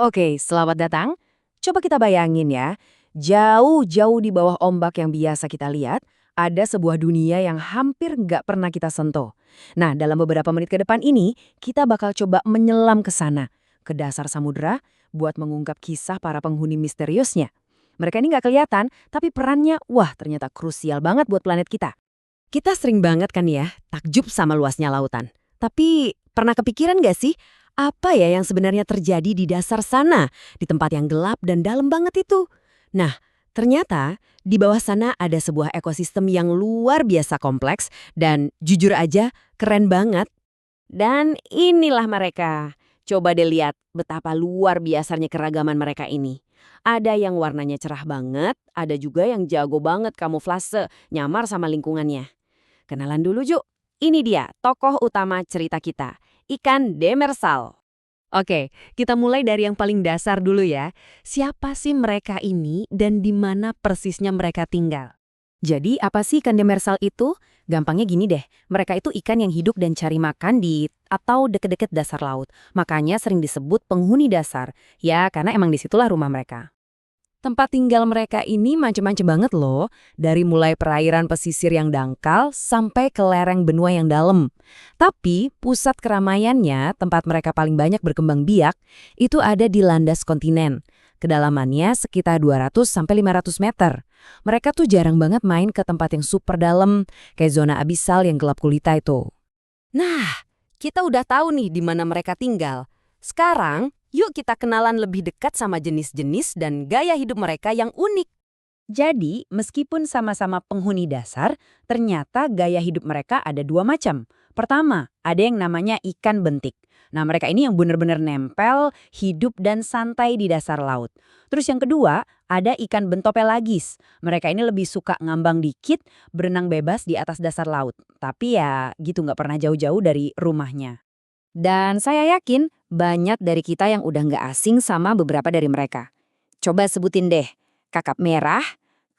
Oke, selamat datang. Coba kita bayangin ya, jauh-jauh di bawah ombak yang biasa kita lihat, ada sebuah dunia yang hampir nggak pernah kita sentuh. Nah, dalam beberapa menit ke depan ini, kita bakal coba menyelam ke sana, ke dasar samudera, buat mengungkap kisah para penghuni misteriusnya. Mereka ini nggak kelihatan, tapi perannya, wah ternyata krusial banget buat planet kita. Kita sering banget kan ya, takjub sama luasnya lautan. Tapi pernah kepikiran nggak sih, apa ya yang sebenarnya terjadi di dasar sana, di tempat yang gelap dan dalam banget itu? Nah, ternyata di bawah sana ada sebuah ekosistem yang luar biasa kompleks dan jujur aja keren banget. Dan inilah mereka. Coba deh lihat betapa luar biasanya keragaman mereka ini. Ada yang warnanya cerah banget, ada juga yang jago banget kamuflase, nyamar sama lingkungannya. Kenalan dulu yuk. Ini dia tokoh utama cerita kita, ikan demersal. Oke, kita mulai dari yang paling dasar dulu ya. Siapa sih mereka ini dan di mana persisnya mereka tinggal? Jadi apa sih ikan demersal itu? Gampangnya gini deh, mereka itu ikan yang hidup dan cari makan di atau deket-deket dasar laut. Makanya sering disebut penghuni dasar. Ya, karena emang disitulah rumah mereka. Tempat tinggal mereka ini macem-macem banget loh, dari mulai perairan pesisir yang dangkal sampai ke lereng benua yang dalam. Tapi pusat keramaiannya, tempat mereka paling banyak berkembang biak, itu ada di landas kontinen. Kedalamannya sekitar 200-500 meter. Mereka tuh jarang banget main ke tempat yang super dalam, kayak zona abisal yang gelap gulita itu. Nah, kita udah tahu nih di mana mereka tinggal. Sekarang, yuk kita kenalan lebih dekat sama jenis-jenis dan gaya hidup mereka yang unik. Jadi, meskipun sama-sama penghuni dasar, ternyata gaya hidup mereka ada dua macam. Pertama, ada yang namanya ikan bentik. Nah, mereka ini yang benar-benar nempel, hidup dan santai di dasar laut. Terus yang kedua, ada ikan bentopelagis. Mereka ini lebih suka ngambang dikit, berenang bebas di atas dasar laut. Tapi ya gitu nggak pernah jauh-jauh dari rumahnya. Dan saya yakin banyak dari kita yang udah nggak asing sama beberapa dari mereka. Coba sebutin deh, kakap merah,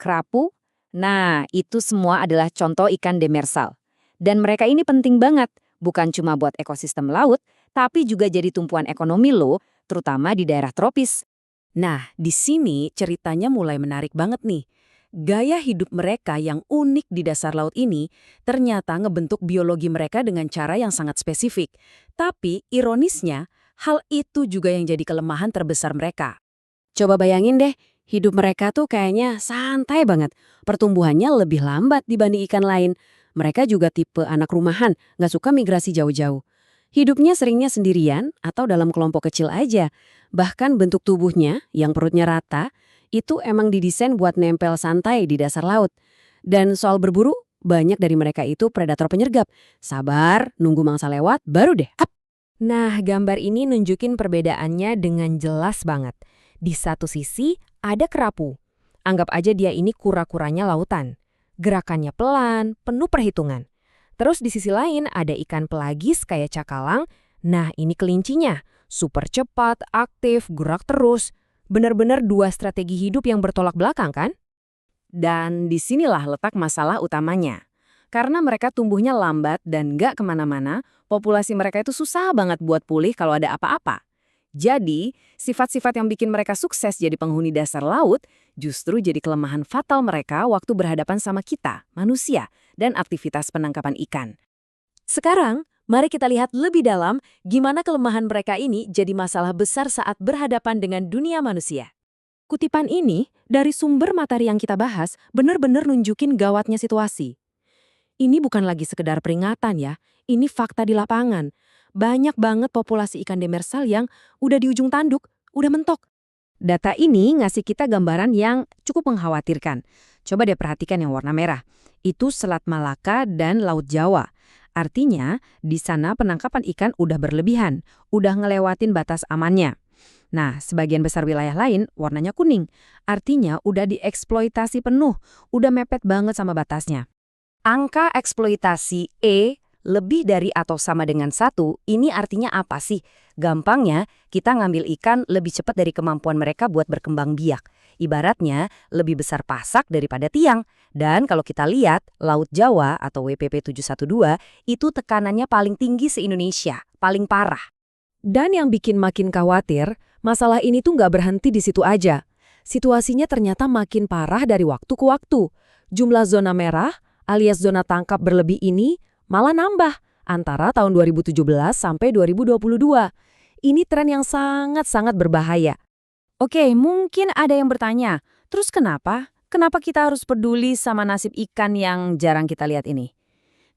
kerapu. Nah, itu semua adalah contoh ikan demersal. Dan mereka ini penting banget, bukan cuma buat ekosistem laut, tapi juga jadi tumpuan ekonomi loh, terutama di daerah tropis. Nah, di sini ceritanya mulai menarik banget nih. Gaya hidup mereka yang unik di dasar laut ini ternyata ngebentuk biologi mereka dengan cara yang sangat spesifik. Tapi, ironisnya, hal itu juga yang jadi kelemahan terbesar mereka. Coba bayangin deh, hidup mereka tuh kayaknya santai banget. Pertumbuhannya lebih lambat dibanding ikan lain. Mereka juga tipe anak rumahan, nggak suka migrasi jauh-jauh. Hidupnya seringnya sendirian atau dalam kelompok kecil aja. Bahkan bentuk tubuhnya, yang perutnya rata, itu emang didesain buat nempel santai di dasar laut. Dan soal berburu, banyak dari mereka itu predator penyergap. Sabar, nunggu mangsa lewat, baru deh up. Nah, gambar ini nunjukin perbedaannya dengan jelas banget. Di satu sisi, ada kerapu. Anggap aja dia ini kura-kuranya lautan. Gerakannya pelan, penuh perhitungan. Terus di sisi lain ada ikan pelagis kayak cakalang. Nah, ini kelincinya. Super cepat, aktif, gerak terus. Benar-benar dua strategi hidup yang bertolak belakang kan? Dan disinilah letak masalah utamanya. Karena mereka tumbuhnya lambat dan nggak kemana-mana, populasi mereka itu susah banget buat pulih kalau ada apa-apa. Jadi, sifat-sifat yang bikin mereka sukses jadi penghuni dasar laut justru jadi kelemahan fatal mereka waktu berhadapan sama kita, manusia, dan aktivitas penangkapan ikan. Sekarang, mari kita lihat lebih dalam gimana kelemahan mereka ini jadi masalah besar saat berhadapan dengan dunia manusia. Kutipan ini dari sumber materi yang kita bahas benar-benar nunjukin gawatnya situasi. Ini bukan lagi sekedar peringatan ya, ini fakta di lapangan. Banyak banget populasi ikan demersal yang udah di ujung tanduk, udah mentok. Data ini ngasih kita gambaran yang cukup mengkhawatirkan. Coba deh perhatikan yang warna merah. Itu Selat Malaka dan Laut Jawa. Artinya, di sana penangkapan ikan udah berlebihan, udah ngelewatin batas amannya. Nah, sebagian besar wilayah lain warnanya kuning. Artinya udah dieksploitasi penuh, udah mepet banget sama batasnya. Angka eksploitasi E lebih dari atau sama dengan 1, ini artinya apa sih? Gampangnya, kita ngambil ikan lebih cepat dari kemampuan mereka buat berkembang biak. Ibaratnya, lebih besar pasak daripada tiang. Dan kalau kita lihat, Laut Jawa atau WPP 712 itu tekanannya paling tinggi se-Indonesia, paling parah. Dan yang bikin makin khawatir, masalah ini tuh nggak berhenti di situ aja. Situasinya ternyata makin parah dari waktu ke waktu. Jumlah zona merah alias zona tangkap berlebih ini malah nambah antara tahun 2017 sampai 2022. Ini tren yang sangat-sangat berbahaya. Oke, mungkin ada yang bertanya, terus kenapa? Kenapa kita harus peduli sama nasib ikan yang jarang kita lihat ini?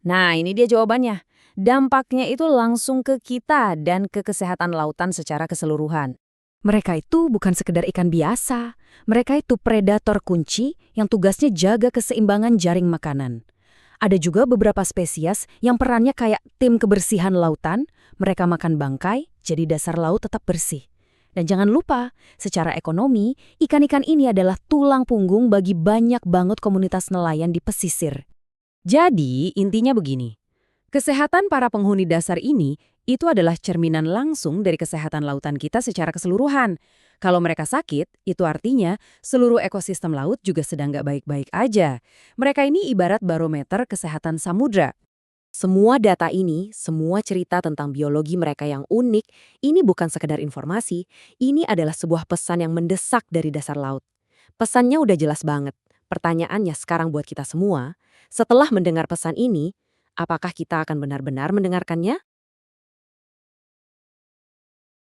Nah, ini dia jawabannya. Dampaknya itu langsung ke kita dan ke kesehatan lautan secara keseluruhan. Mereka itu bukan sekedar ikan biasa. Mereka itu predator kunci yang tugasnya jaga keseimbangan jaring makanan. Ada juga beberapa spesies yang perannya kayak tim kebersihan lautan. Mereka makan bangkai, jadi dasar laut tetap bersih. Dan jangan lupa, secara ekonomi, ikan-ikan ini adalah tulang punggung bagi banyak banget komunitas nelayan di pesisir. Jadi, intinya begini. Kesehatan para penghuni dasar ini itu adalah cerminan langsung dari kesehatan lautan kita secara keseluruhan. Kalau mereka sakit, itu artinya seluruh ekosistem laut juga sedang nggak baik-baik aja. Mereka ini ibarat barometer kesehatan samudra. Semua data ini, semua cerita tentang biologi mereka yang unik, ini bukan sekedar informasi, ini adalah sebuah pesan yang mendesak dari dasar laut. Pesannya udah jelas banget. Pertanyaannya sekarang buat kita semua, setelah mendengar pesan ini, apakah kita akan benar-benar mendengarkannya?